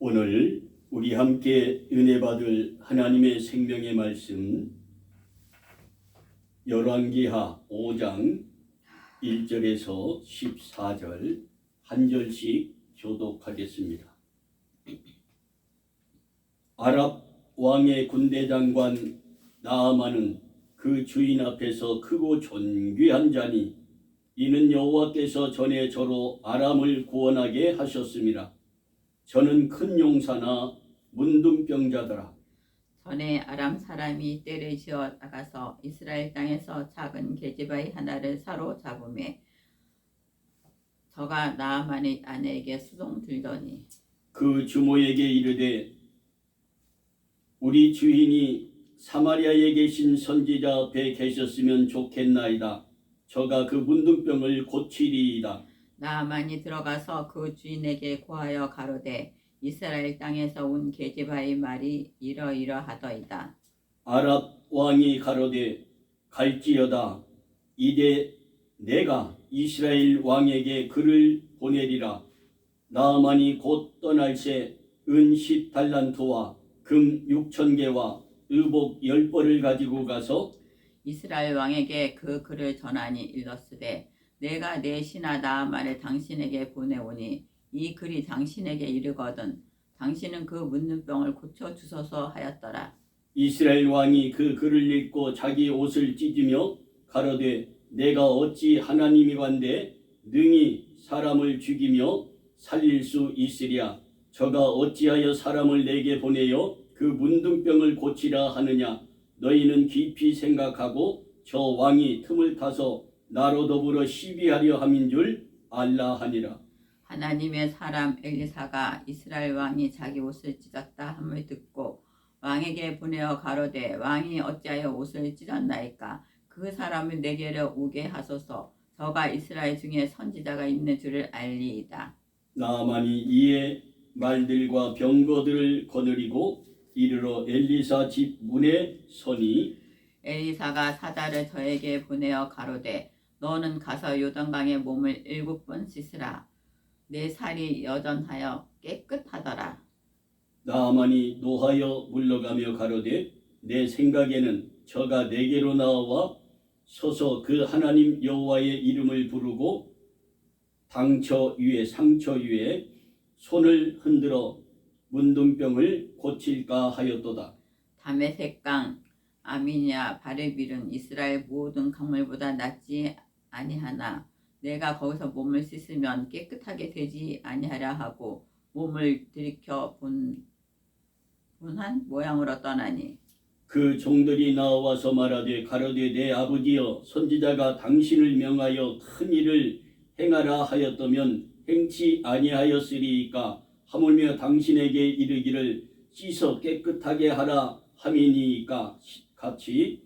오늘 우리 함께 은혜 받을 하나님의 생명의 말씀 열왕기하 5장 1절에서 14절 한 절씩 교독하겠습니다. 아랍 왕의 군대 장관 나아만은 그 주인 앞에서 크고 존귀한 자니 이는 여호와께서 전에 저로 아람을 구원하게 하셨습니다. 저는 큰 용사나 문둥병자더라. 전에 아람 사람이 떼를 지어 나가서 이스라엘 땅에서 작은 계집아이 하나를 사로잡음에 저가 나아만의 아내에게 수종 들더니 그 주모에게 이르되 우리 주인이 사마리아에 계신 선지자 앞에 계셨으면 좋겠나이다. 저가 그 문둥병을 고치리이다. 나아만이 들어가서 그 주인에게 고하여 가로되 이스라엘 땅에서 온 계집아의 말이 이러이러하더이다. 아랍 왕이 가로되 갈지어다. 이제 내가 이스라엘 왕에게 글을 보내리라. 나아만이 곧 떠날새 은 10달란트와 금 6,000개와 의복 10벌을 가지고 가서 이스라엘 왕에게 그 글을 전하니 일렀으되 내가 내 신하 나아만을 당신에게 보내오니 이 글이 당신에게 이르거든 당신은 그 문둥병을 고쳐 주소서 하였더라. 이스라엘 왕이 그 글을 읽고 자기 옷을 찢으며 가로되 내가 어찌 하나님이관대 능히 사람을 죽이며 살릴 수 있으랴. 저가 어찌하여 사람을 내게 보내어 그 문둥병을 고치라 하느냐. 너희는 깊이 생각하고 저 왕이 틈을 타서 나로 더불어 시비하려 함인 줄 알라 하니라. 하나님의 사람 엘리사가 이스라엘 왕이 자기 옷을 찢었다 함을 듣고 왕에게 보내어 가로되 왕이 어찌하여 옷을 찢었나이까. 그 사람을 내게로 오게 하소서. 저가 이스라엘 중에 선지자가 있는 줄을 알리이다. 나아만이 이에 말들과 병거들을 거느리고 이르러 엘리사 집 문에 서니 엘리사가 사자를 저에게 보내어 가로되 너는 가서 요단강에 몸을 7번 씻으라. 내 살이 여전하여 깨끗하더라. 나아만이 노하여 물러가며 가로되 내 생각에는 저가 내게로 나와 서서 그 하나님 여호와의 이름을 부르고 상처 위에 손을 흔들어 문둥병을 고칠까 하였도다. 다메섹강 아미냐 바르빌은 이스라엘 모든 강물보다 낫지 아니하나 내가 거기서 몸을 씻으면 깨끗하게 되지 아니하려 하고 몸을 들이켜 본한 모양으로 떠나니 그 종들이 나와서 말하되 가로되 내 아버지여 선지자가 당신을 명하여 큰 일을 행하라 하였다면 행치 아니하였으리이까. 하물며 당신에게 이르기를 씻어 깨끗하게 하라 함이니이까. 같이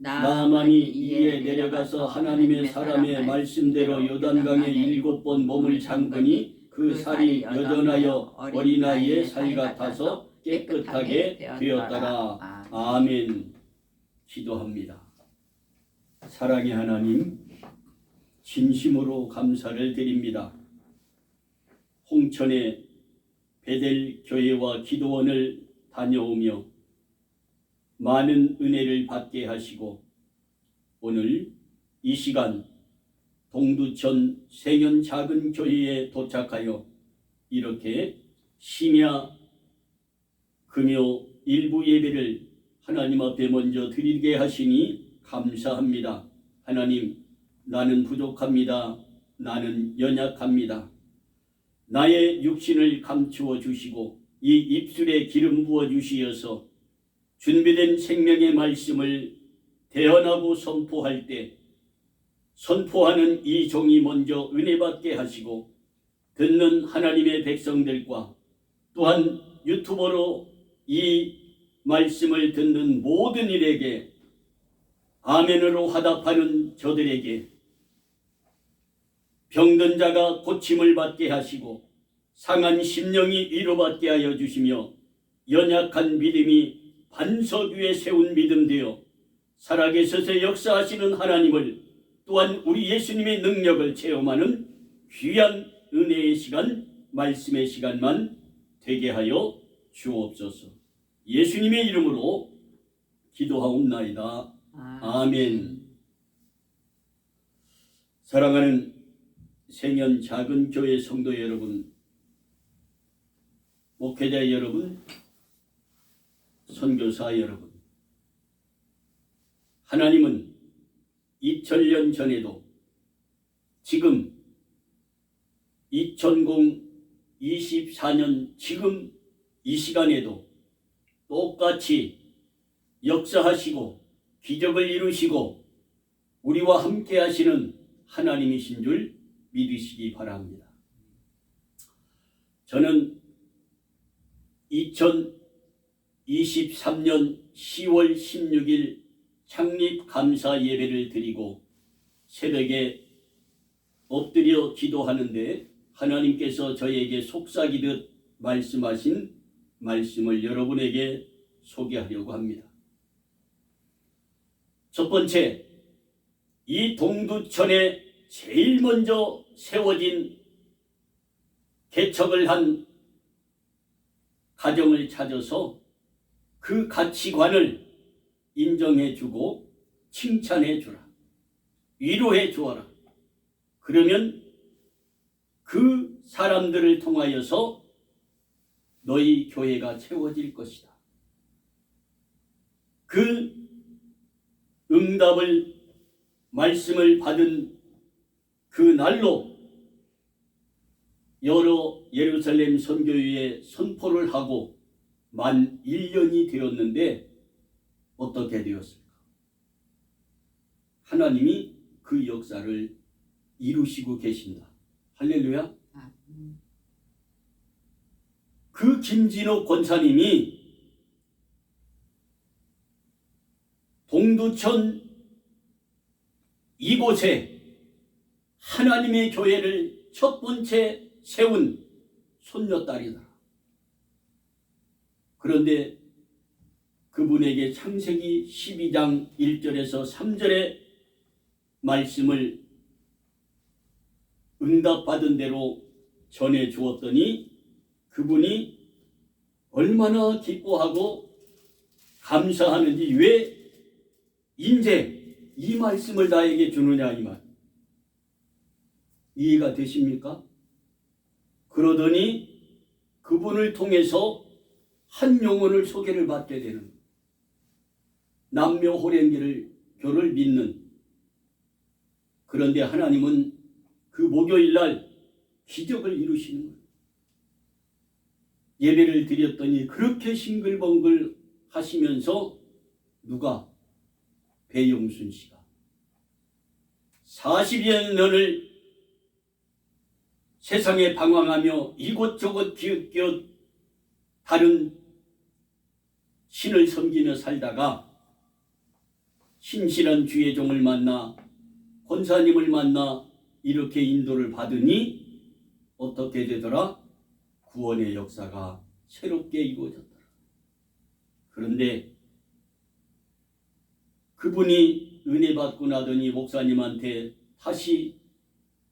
나아만이 이에 내려가서 하나님의 사람의 말씀대로 요단강에 7번 몸을 잠그니 그 살이 여전하여 어린아이의 살 같아서 깨끗하게 되었더라. 아멘. 기도합니다. 사랑의 하나님, 진심으로 감사를 드립니다. 홍천의 베델 교회와 기도원을 다녀오며 많은 은혜를 받게 하시고 오늘 이 시간 동두천 생현 작은 교회에 도착하여 이렇게 심야 금요 일부 예배를 하나님 앞에 먼저 드리게 하시니 감사합니다. 하나님, 나는 부족합니다. 나는 연약합니다. 나의 육신을 감추어 주시고 이 입술에 기름 부어 주시어서 준비된 생명의 말씀을 대언하고 선포할 때 선포하는 이 종이 먼저 은혜 받게 하시고 듣는 하나님의 백성들과 또한 유튜버로 이 말씀을 듣는 모든 일에게 아멘으로 화답하는 저들에게 병든 자가 고침을 받게 하시고 상한 심령이 위로받게 하여 주시며 연약한 믿음이 반석 위에 세운 믿음 되어 살아계셔서 역사하시는 하나님을 또한 우리 예수님의 능력을 체험하는 귀한 은혜의 시간, 말씀의 시간만 되게 하여 주옵소서. 예수님의 이름으로 기도하옵나이다. 아멘. 사랑하는 생연 작은 교회 성도 여러분, 목회자 여러분, 선교사 여러분, 하나님은 2000년 전에도 지금 2024년 지금 이 시간에도 똑같이 역사하시고 기적을 이루시고 우리와 함께 하시는 하나님이신 줄 믿으시기 바랍니다. 저는 2023년 10월 16일 창립 감사 예배를 드리고 새벽에 엎드려 기도하는데 하나님께서 저에게 속삭이듯 말씀하신 말씀을 여러분에게 소개하려고 합니다. 첫 번째, 이 동두천에 제일 먼저 세워진 개척을 한 가정을 찾아서 그 가치관을 인정해 주고 칭찬해 주라. 위로해 주어라. 그러면 그 사람들을 통하여서 너희 교회가 채워질 것이다. 그 응답을 말씀을 받은 그 날로 여러 예루살렘 선교회에 선포를 하고 만 1년이 되었는데 어떻게 되었을까? 하나님이 그 역사를 이루시고 계신다. 할렐루야. 그 김진호 권사님이 동두천 이곳에 하나님의 교회를 첫 번째 세운 손녀딸이다. 그런데 그분에게 창세기 12장 1절에서 3절의 말씀을 응답받은 대로 전해 주었더니 그분이 얼마나 기뻐하고 감사하는지 왜 인제 이 말씀을 나에게 주느냐 이 말. 이해가 되십니까? 그러더니 그분을 통해서 한 영혼을 소개를 받게 되는 남묘호랭이를 교를 믿는. 그런데 하나님은 그 목요일날 기적을 이루시는 거예요. 예배를 드렸더니 그렇게 싱글벙글 하시면서 누가? 배용순 씨가 40여 년을 세상에 방황하며 이곳저곳 기웃기웃 다른 신을 섬기며 살다가 신실한 주의 종을 만나 권사님을 만나 이렇게 인도를 받으니 어떻게 되더라? 구원의 역사가 새롭게 이루어졌더라. 그런데 그분이 은혜 받고 나더니 목사님한테 다시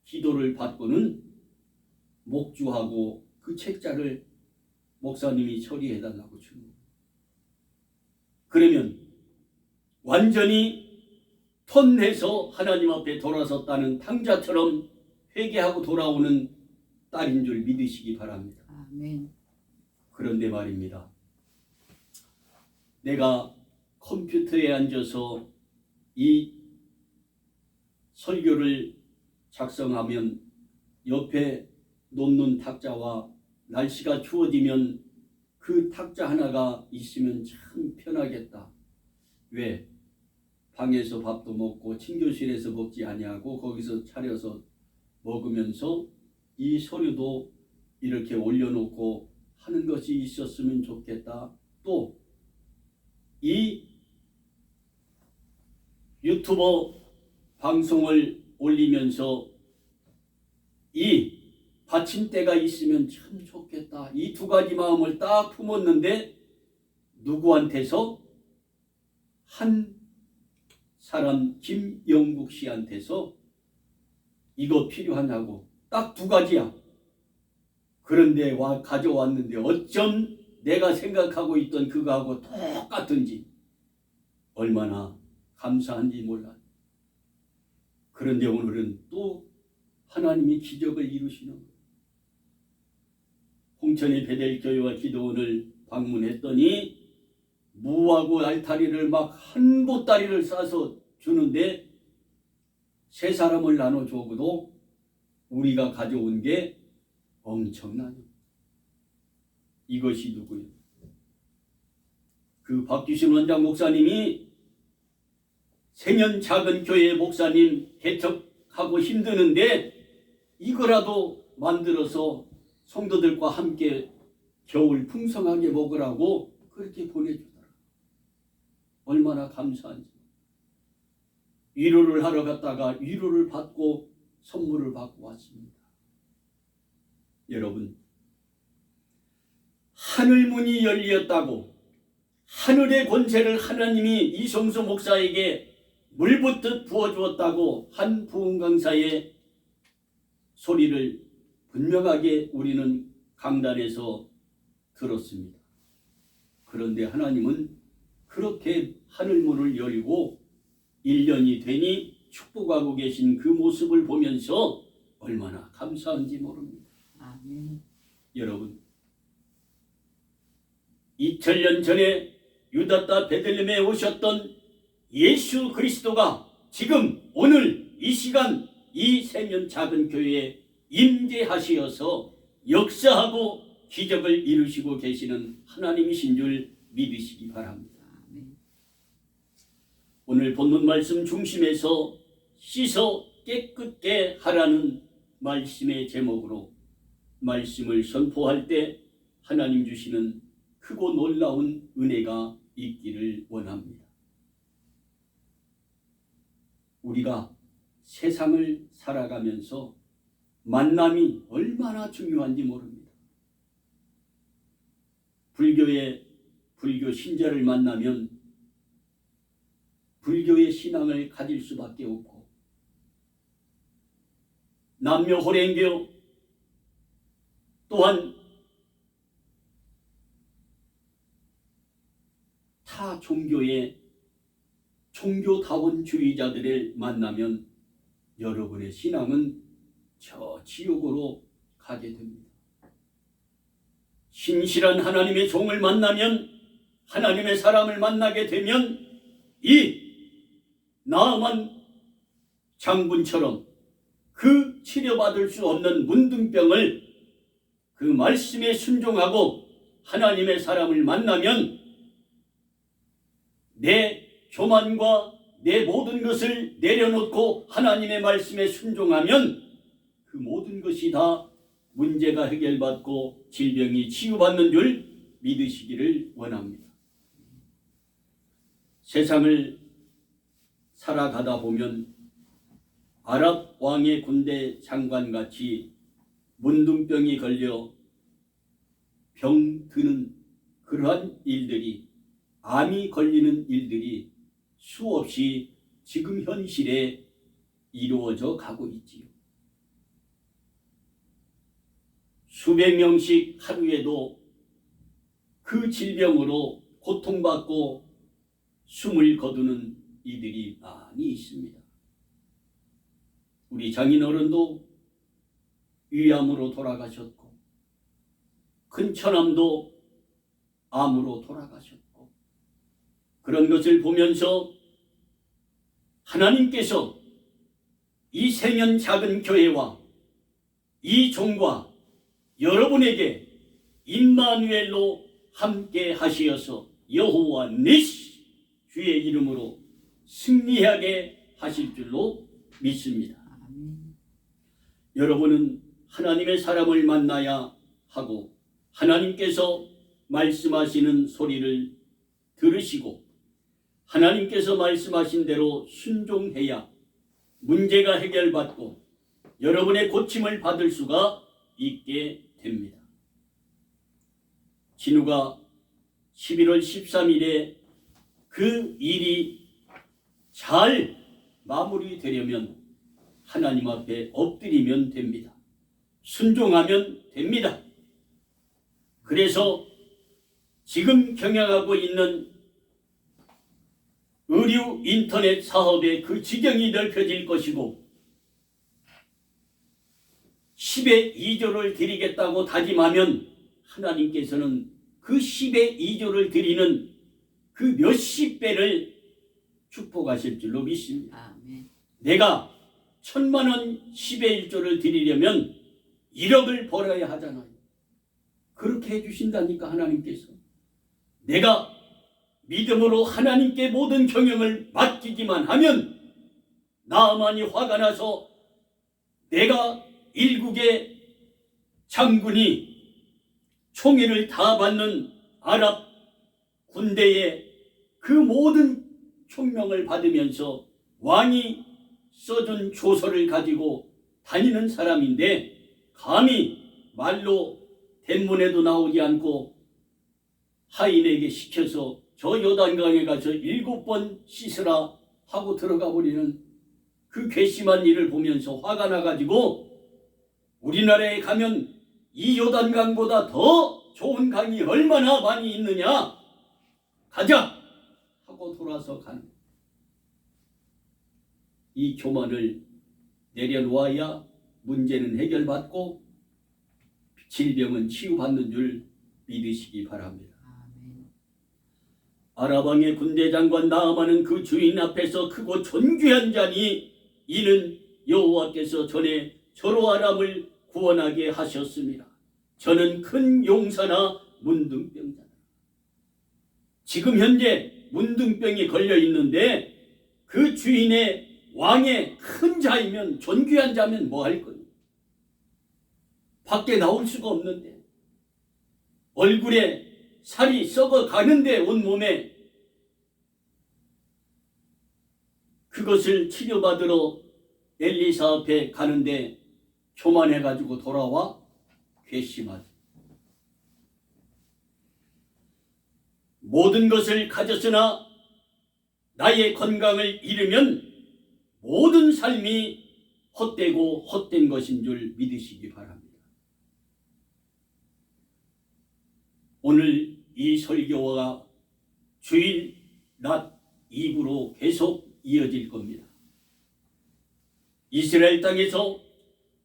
기도를 받고는 목주하고 그 책자를 목사님이 처리해달라고 주는 거예요. 그러면 완전히 턴해서 하나님 앞에 돌아섰다는 탕자처럼 회개하고 돌아오는 딸인 줄 믿으시기 바랍니다. 아멘. 그런데 말입니다. 내가 컴퓨터에 앉아서 이 설교를 작성하면 옆에 놓는 탁자와 날씨가 추워지면 그 탁자 하나가 있으면 참 편하겠다. 왜? 방에서 밥도 먹고 친교실에서 먹지 아니하고 거기서 차려서 먹으면서 이 서류도 이렇게 올려놓고 하는 것이 있었으면 좋겠다. 또 이 유튜버 방송을 올리면서 이 받침대가 있으면 참 좋겠다. 이 두 가지 마음을 딱 품었는데 누구한테서? 한 사람 김영국 씨한테서 이거 필요하냐고. 딱 두 가지야. 그런데 가져왔는데 어쩜 내가 생각하고 있던 그거하고 똑같은지 얼마나 감사한지 몰라. 그런데 오늘은 또 하나님이 기적을 이루시는 거예요. 홍천의 베델교회와 기도원을 방문했더니 무하고 알타리를 막 한 보따리를 싸서 주는데 세 사람을 나눠줘도 우리가 가져온 게 엄청나요. 이것이 누구예요? 그 박규신 원장 목사님이 세년 작은 교회 목사님 개척하고 힘드는데 이거라도 만들어서 성도들과 함께 겨울 풍성하게 먹으라고 그렇게 보내주더라. 얼마나 감사한지. 위로를 하러 갔다가 위로를 받고 선물을 받고 왔습니다. 여러분, 하늘문이 열렸다고 하늘의 권세를 하나님이 이성수 목사에게 물붓듯 부어주었다고 한 부흥 강사의 소리를 분명하게 우리는 강단에서 들었습니다. 그런데 하나님은 그렇게 하늘문을 열고 1년이 되니 축복하고 계신 그 모습을 보면서 얼마나 감사한지 모릅니다. 아멘. 여러분, 2000년 전에 유다 땅 베들레헴에 오셨던 예수 그리스도가 지금 오늘 이 시간 이 세면 작은 교회에 임재하시어서 역사하고 기적을 이루시고 계시는 하나님이신 줄 믿으시기 바랍니다. 아멘. 오늘 본문 말씀 중심에서 씻어 깨끗게 하라는 말씀의 제목으로 말씀을 선포할 때 하나님 주시는 크고 놀라운 은혜가 있기를 원합니다. 우리가 세상을 살아가면서 만남이 얼마나 중요한지 모릅니다. 불교 신자를 만나면 불교의 신앙을 가질 수밖에 없고, 남녀 호랭교 또한 타 종교의 종교다원주의자들을 만나면 여러분의 신앙은 저 지옥으로 가게 됩니다. 신실한 하나님의 종을 만나면, 하나님의 사람을 만나게 되면 이 나아만 장군처럼 그 치료받을 수 없는 문둥병을 그 말씀에 순종하고 하나님의 사람을 만나면 내 교만과 내 모든 것을 내려놓고 하나님의 말씀에 순종하면 그 모든 것이 다 문제가 해결받고 질병이 치유받는 줄 믿으시기를 원합니다. 세상을 살아가다 보면 아랍 왕의 군대 장관같이 문둥병이 걸려 병드는 그러한 일들이, 암이 걸리는 일들이 수없이 지금 현실에 이루어져 가고 있지요. 수백 명씩 하루에도 그 질병으로 고통받고 숨을 거두는 이들이 많이 있습니다. 우리 장인어른도 위암으로 돌아가셨고, 큰처남도 암으로 돌아가셨고, 그런 것을 보면서 하나님께서 이 세년 작은 교회와 이 종과 여러분에게 임마누엘로 함께 하시어서 여호와 니시 주의 이름으로 승리하게 하실 줄로 믿습니다. 아멘. 여러분은 하나님의 사람을 만나야 하고 하나님께서 말씀하시는 소리를 들으시고 하나님께서 말씀하신 대로 순종해야 문제가 해결받고 여러분의 고침을 받을 수가 있게 됩니다. 진우가 11월 13일에 그 일이 잘 마무리되려면 하나님 앞에 엎드리면 됩니다. 순종하면 됩니다. 그래서 지금 경영하고 있는 의류 인터넷 사업의 그 지경이 넓혀질 것이고 10의 2조를 드리겠다고 다짐하면 하나님께서는 그 10의 2조를 드리는 그 몇십 배를 축복하실 줄로 믿습니다. 아멘. 내가 1,000만 원 10의 1조를 드리려면 1억을 벌어야 하잖아요. 그렇게 해주신다니까 하나님께서. 내가 믿음으로 하나님께 모든 경영을 맡기기만 하면 나만이 화가 나서 내가 일국의 장군이 총애를 다 받는 아랍 군대의 그 모든 총명을 받으면서 왕이 써준 조서를 가지고 다니는 사람인데 감히 말로 대문에도 나오지 않고 하인에게 시켜서 저 요단강에 가서 7번 씻으라 하고 들어가 버리는 그 괘씸한 일을 보면서 화가 나가지고 우리나라에 가면 이 요단강보다 더 좋은 강이 얼마나 많이 있느냐 가자 하고 돌아서 가는 이 교만을 내려놓아야 문제는 해결받고 질병은 치유받는 줄 믿으시기 바랍니다. 아멘. 아랍왕의 군대 장관 나아만은 그 주인 앞에서 크고 존귀한 자니 이는 여호와께서 전에 저로 아람을 구원하게 하셨습니다. 저는 큰 용사나 문둥병자다. 지금 현재 문둥병이 걸려 있는데 그 주인의 왕의 큰 자이면 존귀한 자면 뭐 할 거예요? 밖에 나올 수가 없는데 얼굴에 살이 썩어 가는데 온몸에 그것을 치료받으러 엘리사 앞에 가는데 교만해가지고 돌아와 괘씸하다. 모든 것을 가졌으나 나의 건강을 잃으면 모든 삶이 헛되고 헛된 것인 줄 믿으시기 바랍니다. 오늘 이 설교가 주일 낮 2부로 계속 이어질 겁니다. 이스라엘 땅에서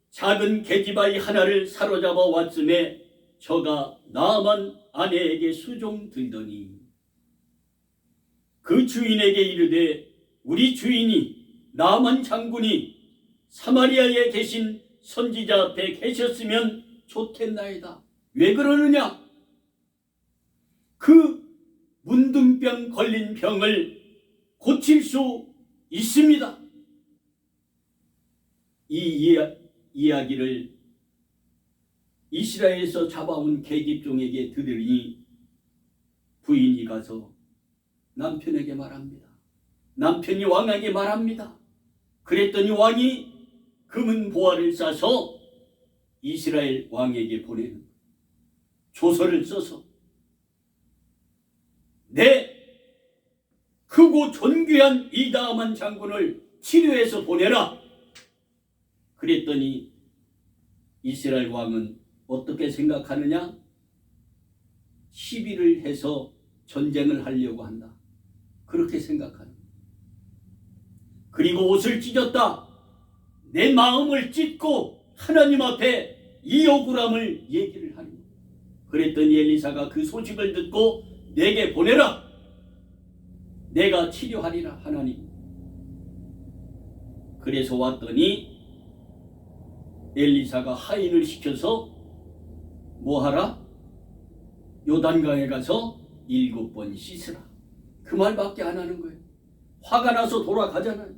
작은 계집아이 하나를 사로잡아 왔음에 저가 나아만 아내에게 수종 들더니 그 주인에게 이르되 우리 주인이 나아만 장군이 사마리아에 계신 선지자 앞에 계셨으면 좋겠나이다. 왜 그러느냐? 그 문둥병 걸린 병을 고칠 수 있습니다. 이 이야기를 이스라엘에서 잡아온 계집종에게 들으니 부인이 가서 남편에게 말합니다. 남편이 왕에게 말합니다. 그랬더니 왕이 금은 보화를 싸서 이스라엘 왕에게 보내는 조서를 써서 내 크고 존귀한 이다만 장군을 치료해서 보내라. 그랬더니 이스라엘 왕은 어떻게 생각하느냐? 시비를 해서 전쟁을 하려고 한다. 그렇게 생각하는. 그리고 옷을 찢었다. 내 마음을 찢고 하나님 앞에 이 억울함을 얘기를 하는. 그랬더니 엘리사가 그 소식을 듣고 내게 보내라. 내가 치료하리라 하나님. 그래서 왔더니 엘리사가 하인을 시켜서 뭐하라? 요단강에 가서 7번 씻으라. 그 말밖에 안 하는 거예요. 화가 나서 돌아가잖아요.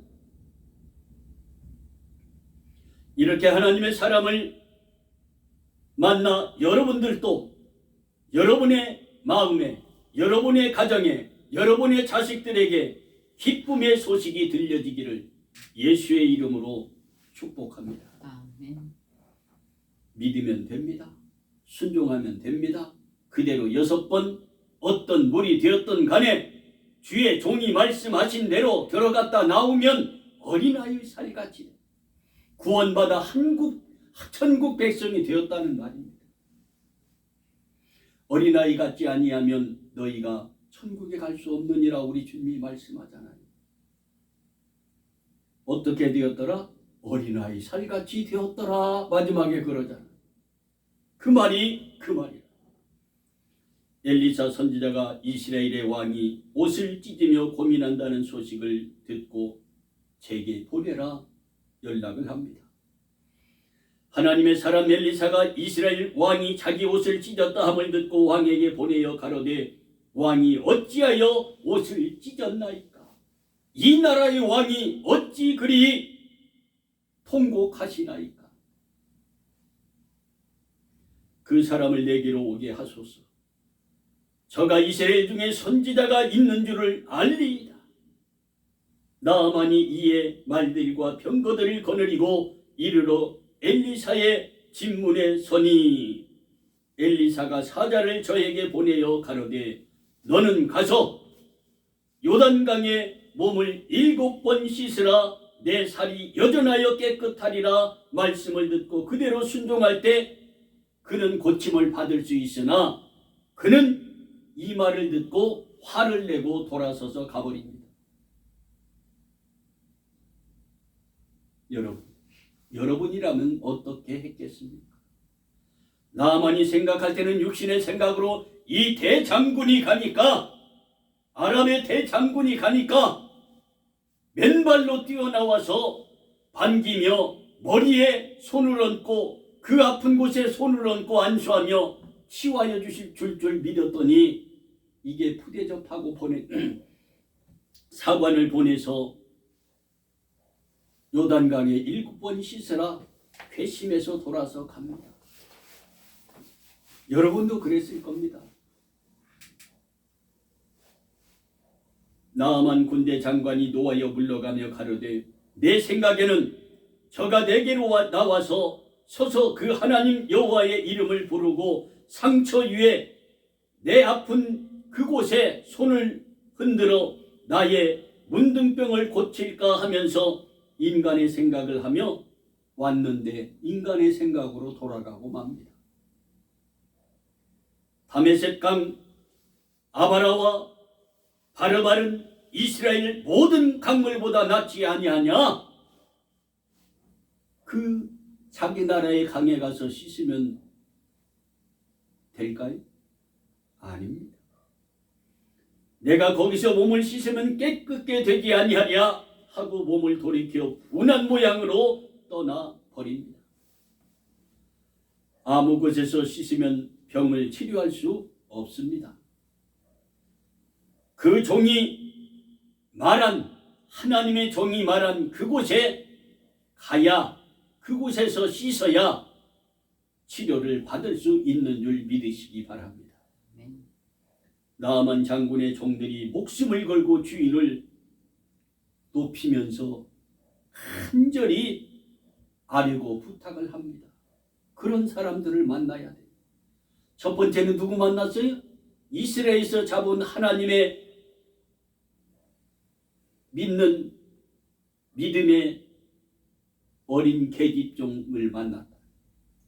이렇게 하나님의 사람을 만나 여러분들도 여러분의 마음에, 여러분의 가정에, 여러분의 자식들에게 기쁨의 소식이 들려지기를 예수의 이름으로 축복합니다. 아멘. 믿으면 됩니다. 순종하면 됩니다. 그대로 6번 어떤 물이 되었던 간에 주의 종이 말씀하신 대로 들어갔다 나오면 어린아이 살같이 구원받아 천국 백성이 되었다는 말입니다. 어린아이 같지 아니하면 너희가 천국에 갈 수 없느니라 우리 주님이 말씀하잖아요. 어떻게 되었더라? 어린아이 살같이 되었더라. 마지막에 그러잖아요. 그 말이야. 엘리사 선지자가 이스라엘의 왕이 옷을 찢으며 고민한다는 소식을 듣고 제게 보내라 연락을 합니다. 하나님의 사람 엘리사가 이스라엘 왕이 자기 옷을 찢었다 함을 듣고 왕에게 보내어 가로되 왕이 어찌하여 옷을 찢었나이까? 이 나라의 왕이 어찌 그리 통곡하시나이까? 그 사람을 내게로 오게 하소서. 저가 이스라엘 중에 선지자가 있는 줄을 알리이다. 나아만이 이에 말들과 병거들을 거느리고 이르러 엘리사의 집문에 서니 엘리사가 사자를 저에게 보내어 가로되 너는 가서 요단강에 몸을 7번 씻으라 내 살이 여전하여 깨끗하리라 말씀을 듣고 그대로 순종할 때 그는 고침을 받을 수 있으나 그는 이 말을 듣고 화를 내고 돌아서서 가버립니다. 여러분이라면 어떻게 했겠습니까? 나만이 생각할 때는 육신의 생각으로 이 대장군이 가니까 아람의 대장군이 가니까 맨발로 뛰어나와서 반기며 머리에 손을 얹고 그 아픈 곳에 손을 얹고 안수하며 치유하여 주실 줄 믿었더니 이게 푸대접하고 보낸 사관을 보내서 요단강에 7번 씻으라 회심해서 돌아서 갑니다. 여러분도 그랬을 겁니다. 나아만 군대 장관이 노하여 물러가며 가로되 내 생각에는 저가 내게로 나와서 서서 그 하나님 여호와의 이름을 부르고 상처 위에 내 아픈 그곳에 손을 흔들어 나의 문둥병을 고칠까 하면서 인간의 생각을 하며 왔는데 인간의 생각으로 돌아가고 맙니다. 다메섹강 아바라와 바르바른 이스라엘 모든 강물보다 낫지 아니하냐? 그 자기 나라의 강에 가서 씻으면 될까요? 아닙니다. 내가 거기서 몸을 씻으면 깨끗게 되지 아니하랴 하고 몸을 돌이켜 분한 모양으로 떠나 버립니다. 아무 곳에서 씻으면 병을 치료할 수 없습니다. 그 종이 말한 하나님의 종이 말한 그곳에 가야 그곳에서 씻어야 치료를 받을 수 있는 줄 믿으시기 바랍니다. 나아만 장군의 종들이 목숨을 걸고 주인을 높이면서 간절히 아뢰고 부탁을 합니다. 그런 사람들을 만나야 돼요. 첫 번째는 누구 만났어요? 이스라엘에서 잡은 하나님의 믿는 믿음의 어린 계집종을 만났다.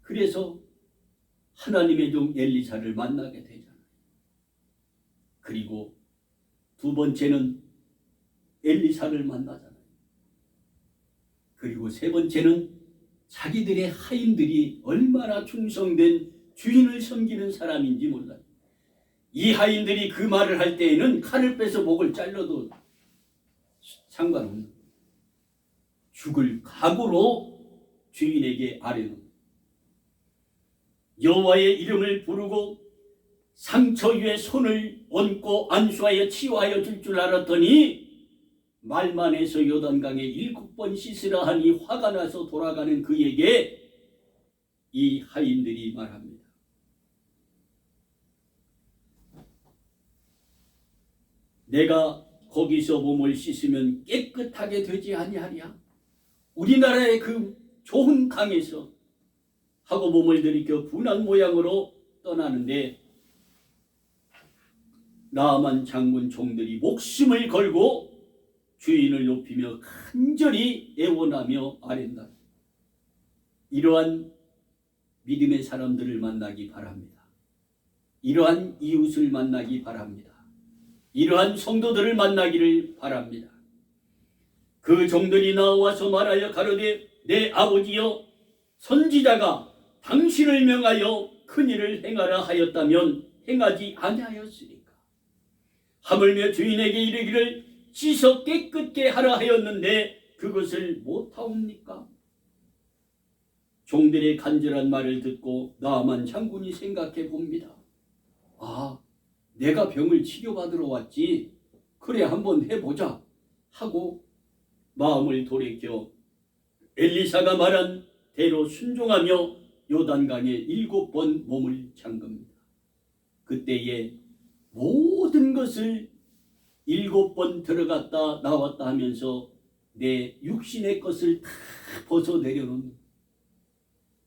그래서 하나님의 종 엘리사를 만나게 되잖아요. 그리고 두 번째는 엘리사를 만나잖아요. 그리고 세 번째는 자기들의 하인들이 얼마나 충성된 주인을 섬기는 사람인지 몰라요. 이 하인들이 그 말을 할 때에는 칼을 빼서 목을 잘라도 상관없는 죽을 각오로 주인에게 아뢰는 여호와의 이름을 부르고 상처 위에 손을 얹고 안수하여 치유하여 줄 줄 알았더니 말만 해서 요단강에 7번 씻으라 하니 화가 나서 돌아가는 그에게 이 하인들이 말합니다. 내가 거기서 몸을 씻으면 깨끗하게 되지 아니하랴? 우리나라의 그 좋은 강에서 하고 몸을 들이켜 분한 모양으로 떠나는데 나아만 장군 종들이 목숨을 걸고 주인을 높이며 간절히 애원하며 아랜다. 이러한 믿음의 사람들을 만나기 바랍니다. 이러한 이웃을 만나기 바랍니다. 이러한 성도들을 만나기를 바랍니다. 그 종들이 나와서 말하여 가로되 내 아버지여 선지자가 당신을 명하여 큰 일을 행하라 하였다면 행하지 아니하였으니까 하물며 주인에게 이르기를 씻어 깨끗게 하라 하였는데 그것을 못하옵니까? 종들의 간절한 말을 듣고 나아만 장군이 생각해 봅니다. 아, 내가 병을 치료받으러 왔지. 그래 한번 해보자 하고 마음을 돌이켜 엘리사가 말한 대로 순종하며 요단강에 7번 몸을 잠깁니다. 그때에 모든 것을 7번 들어갔다 나왔다 하면서 내 육신의 것을 다 벗어 내려놓는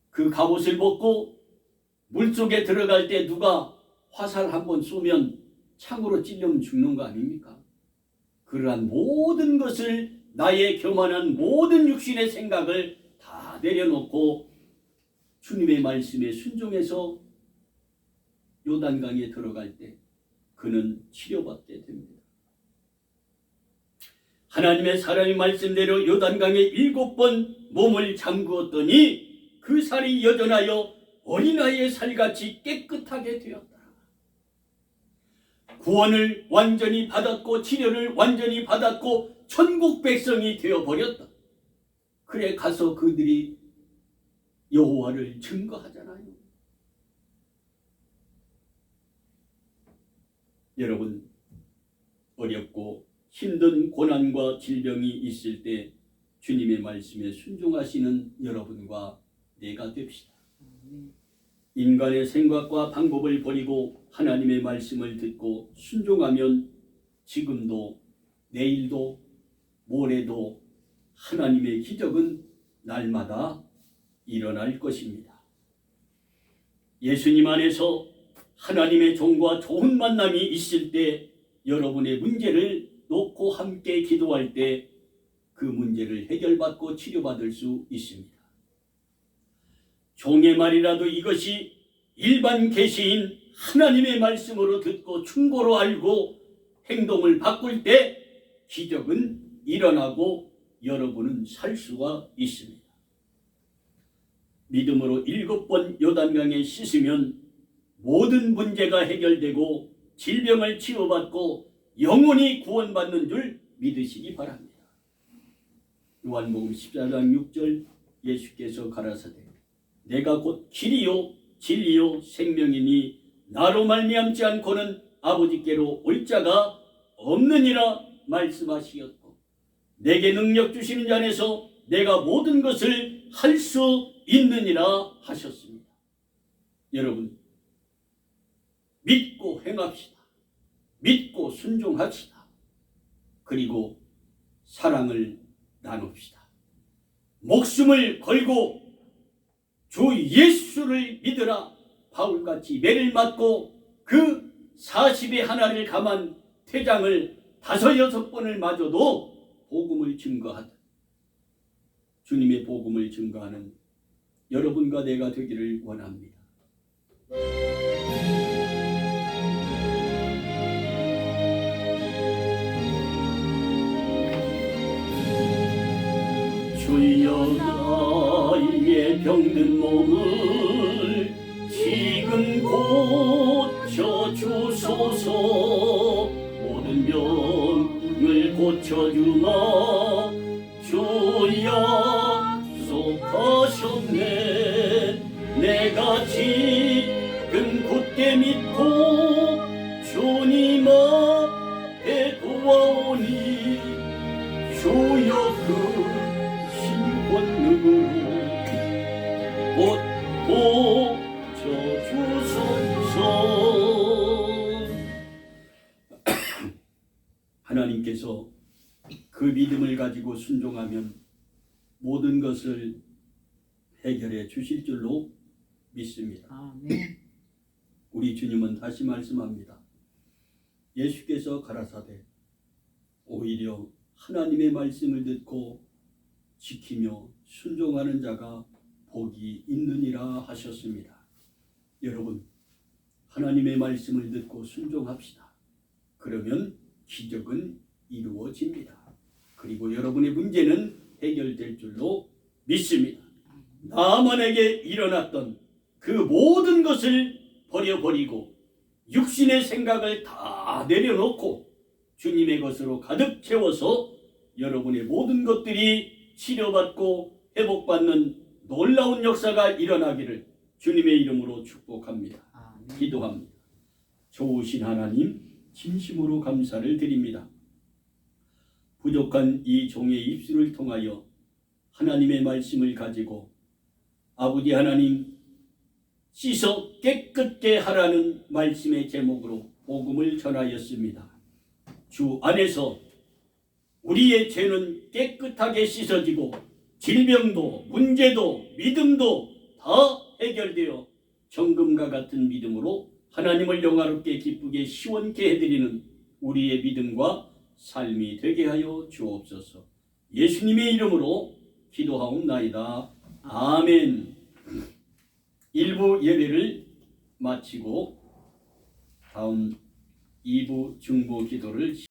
그 갑옷을 벗고 물속에 들어갈 때 누가 화살 한번 쏘면 창으로 찔려면 죽는 거 아닙니까? 그러한 모든 것을 나의 교만한 모든 육신의 생각을 다 내려놓고 주님의 말씀에 순종해서 요단강에 들어갈 때 그는 치료받게 됩니다. 하나님의 사람의 말씀대로 요단강에 7번 몸을 잠그었더니 그 살이 여전하여 어린아이의 살같이 깨끗하게 되었다. 구원을 완전히 받았고 치료를 완전히 받았고 천국 백성이 되어버렸다. 그래 가서 그들이 여호와를 증거하잖아요. 여러분, 어렵고 힘든 고난과 질병이 있을 때 주님의 말씀에 순종하시는 여러분과 내가 됩시다. 인간의 생각과 방법을 버리고 하나님의 말씀을 듣고 순종하면 지금도 내일도 모레도 하나님의 기적은 날마다 일어날 것입니다. 예수님 안에서 하나님의 종과 좋은 만남이 있을 때 여러분의 문제를 놓고 함께 기도할 때 그 문제를 해결받고 치료받을 수 있습니다. 종의 말이라도 이것이 일반 계시인 하나님의 말씀으로 듣고 충고로 알고 행동을 바꿀 때 기적은 일어나고 여러분은 살 수가 있습니다. 믿음으로 7번 요단강에 씻으면 모든 문제가 해결되고 질병을 치유받고 영원히 구원받는 줄 믿으시기 바랍니다. 요한복음 14장 6절 예수께서 가라사대 내가 곧 길이요 진리요 생명이니 나로 말미암지 않고는 아버지께로 올 자가 없느니라 말씀하시었고 내게 능력 주시는 자 안에서 내가 모든 것을 할 수 있느니라 하셨습니다. 여러분, 믿고 행합시다. 믿고 순종합시다. 그리고 사랑을 나눕시다. 목숨을 걸고 주 예수를 믿으라. 바울같이 매를 맞고 그 40의 하나를 감한 퇴장을 5, 6번을 맞아도 복음을 증거하다. 주님의 복음을 증거하는 여러분과 내가 되기를 원합니다. 주여 나의 병든 몸을 지금 고쳐주소서. 모든 병을 고쳐주마 주 약속하셨네. 내가 지금 굳게 믿고 주님 앞에 도와오니 주여 그 권능으로 곧 고쳐주소서. 하나님께서 그 믿음을 가지고 순종하면 모든 것을 해결해 주실 줄로 믿습니다. 아멘. 우리 주님은 다시 말씀합니다. 예수께서 가라사대 오히려 하나님의 말씀을 듣고 지키며 순종하는 자가 복이 있느니라 하셨습니다. 여러분, 하나님의 말씀을 듣고 순종합시다. 그러면 기적은 이루어집니다. 그리고 여러분의 문제는 해결될 줄로 믿습니다. 나만에게 일어났던 그 모든 것을 버려버리고 육신의 생각을 다 내려놓고 주님의 것으로 가득 채워서 여러분의 모든 것들이 치료받고 회복받는 놀라운 역사가 일어나기를 주님의 이름으로 축복합니다. 기도합니다. 좋으신 하나님, 진심으로 감사를 드립니다. 부족한 이 종의 입술을 통하여 하나님의 말씀을 가지고 아버지 하나님 씻어 깨끗게 하라는 말씀의 제목으로 복음을 전하였습니다. 주 안에서 우리의 죄는 깨끗하게 씻어지고 질병도 문제도 믿음도 다 해결되어 정금과 같은 믿음으로 하나님을 영화롭게 기쁘게 시원케 해드리는 우리의 믿음과 삶이 되게 하여 주옵소서. 예수님의 이름으로 기도하옵나이다. 아멘. 1부 예배를 마치고 다음 2부 중보 기도를